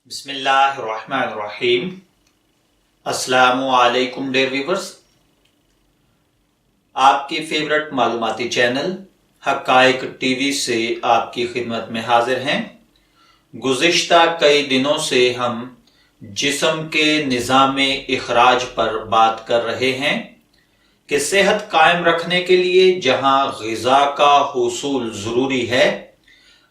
बिस्मिल्लाहिर्रहमानिर्रहीम। अस्सलामुअलैकुम dear viewers, आपकी फेवरेट मालूमाती चैनल हकाइक टीवी से आपकी खिदमत में हाजिर हैं। गुज़िश्ता कई दिनों से हम जिस्म के निज़ाम इखराज पर बात कर रहे हैं कि सेहत कायम रखने के लिए जहां ग़िज़ा का हुसूल ज़रूरी है,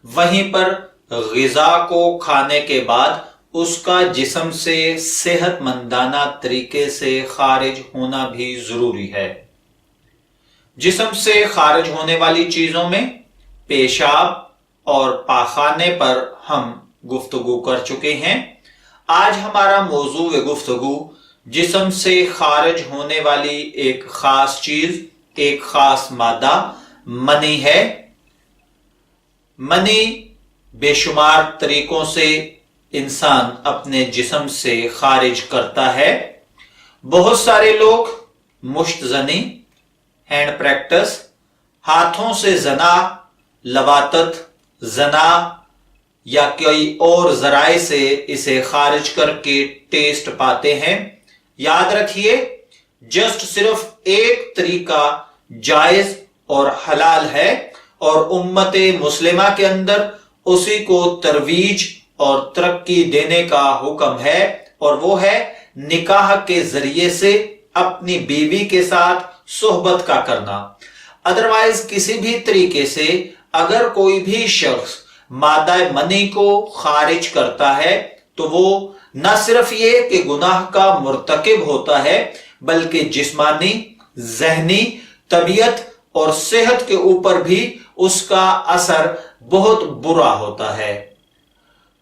वहीं पर ग़िज़ा को खाने के बाद उसका जिस्म से सेहतमंदाना तरीके से खारिज होना भी जरूरी है। जिस्म से खारिज होने वाली चीजों में पेशाब और पाखाने पर हम गुफ्तगू कर चुके हैं। आज हमारा मौजू व गुफ्तगू जिस्म से खारिज होने वाली एक खास चीज, एक खास मादा मनी है। मनी बेशुमार तरीकों से इंसान अपने जिस्म से खारिज करता है। बहुत सारे लोग मुश्तजनी, हैंड प्रैक्टिस, हाथों से जना, लवातत, जना या कोई और जराए से इसे खारिज करके टेस्ट पाते हैं। याद रखिए, जस्ट सिर्फ एक तरीका जायज और हलाल है और उम्मत मुस्लिमा के अंदर उसी को तरवीज और तरक्की देने का हुक्म है, और वो है निकाह के जरिए से अपनी बीवी के साथ सोहबत का करना। अदरवाइज किसी भी तरीके से अगर कोई भी शख्स मादा मनी को खारिज करता है तो वो न सिर्फ ये कि गुनाह का मुर्तकिब होता है, बल्कि जिस्मानी, जहनी, तबीयत और सेहत के ऊपर भी उसका असर बहुत बुरा होता है।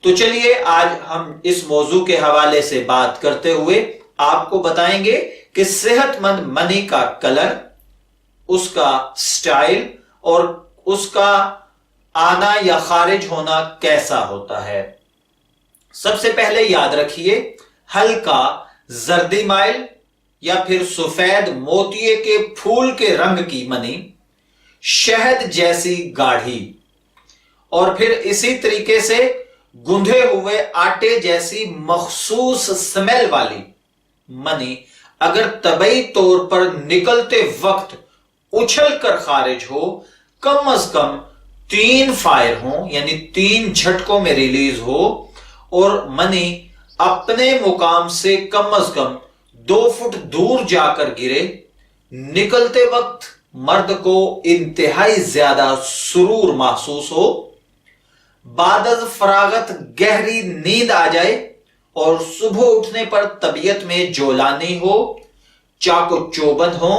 तो चलिए आज हम इस मौजू के हवाले से बात करते हुए आपको बताएंगे कि सेहतमंद मनी का कलर, उसका स्टाइल और उसका आना या खारिज होना कैसा होता है। सबसे पहले याद रखिए, हल्का जर्दी माइल या फिर सफेद मोतिये के फूल के रंग की मनी, शहद जैसी गाढ़ी और फिर इसी तरीके से गुंधे हुए आटे जैसी मखसूस स्मेल वाली मनी अगर तबई तौर पर निकलते वक्त उछल कर खारिज हो, कम अज कम 3 फायर हो यानी 3 झटकों में रिलीज हो, और मनी अपने मुकाम से कम अज कम 2 फुट दूर जाकर गिरे, निकलते वक्त मर्द को इंतहाई ज्यादा सुरूर महसूस हो, बादल फरागत गहरी नींद आ जाए और सुबह उठने पर तबीयत में जोलानी हो, चाको चौबंद हो,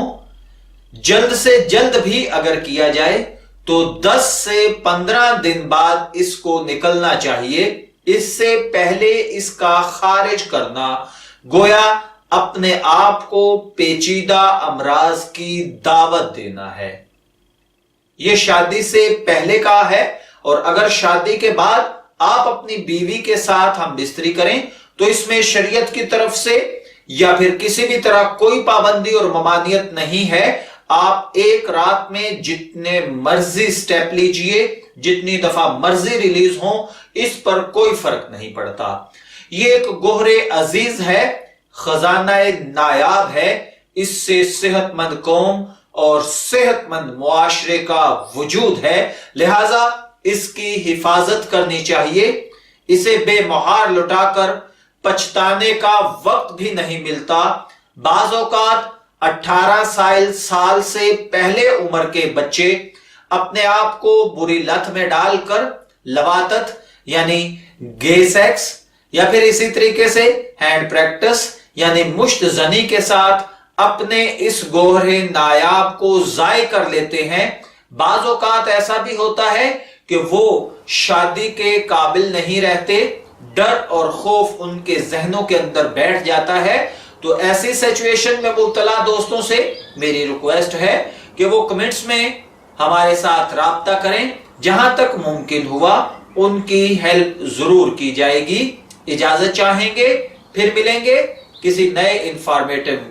जल्द से जल्द भी अगर किया जाए तो 10 से 15 दिन बाद इसको निकलना चाहिए। इससे पहले इसका खारिज करना गोया अपने आप को पेचीदा अमराज की दावत देना है। यह शादी से पहले का है, और अगर शादी के बाद आप अपनी बीवी के साथ हम बिस्तरी करें तो इसमें शरीयत की तरफ से या फिर किसी भी तरह कोई पाबंदी और ममानियत नहीं है। आप एक रात में जितने मर्जी स्टेप लीजिए, जितनी दफा मर्जी रिलीज हो, इस पर कोई फर्क नहीं पड़ता। ये एक गोहरे अजीज है, खजाना नायाब है। इससे सेहतमंद कौम और सेहतमंद मुआशरे का वजूद है, लिहाजा इसकी हिफाजत करनी चाहिए। इसे बेमुहार लुटाकर पछताने का वक्त भी नहीं मिलता। बाज़ औक़ात 18 साल से पहले उम्र के बच्चे अपने आप को बुरी लत में डालकर लवातत यानी गे सेक्स या फिर इसी तरीके से हैंड प्रैक्टिस यानी मुश्तजनी के साथ अपने इस गोहरे नायाब को जाय कर लेते हैं। बाज़ औक़ात ऐसा भी होता है कि वो शादी के काबिल नहीं रहते, डर और खौफ उनके जहनों के अंदर बैठ जाता है। तो ऐसी सिचुएशन में मुब्तला दोस्तों से मेरी रिक्वेस्ट है कि वो कमेंट्स में हमारे साथ राब्ता करें। जहां तक मुमकिन हुआ उनकी हेल्प जरूर की जाएगी। इजाजत चाहेंगे, फिर मिलेंगे किसी नए इंफॉर्मेटिव